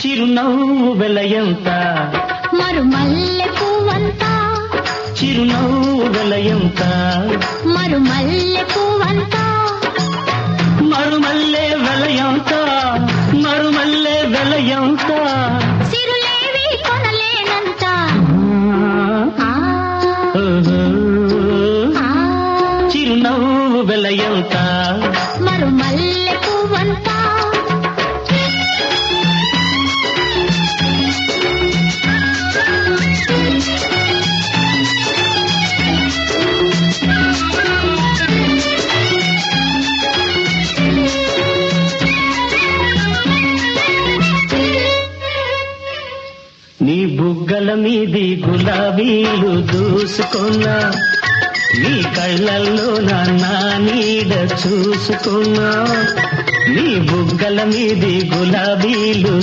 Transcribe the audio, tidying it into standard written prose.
చిరునవ్వు వెలయంత మరుమల్లె పువ్వంతా చిరునవ్వు వెలయంత మరుమల్లె పువ్వంతా మరుమల్లె వెలయంత మరుమల్లె వెలయంత సిరులేవి కొనలేనంత ఆ, ఆ, చిరునవ్వు వెలయంత మరుమల్లె పువ్వంతా నీ బుగ్గల మీది గులాబీలు దూసుకున్నా నీ కళ్ళల్లో నా నీడ చూసుకున్నా నీ బుగ్గల మీది గులాబీలు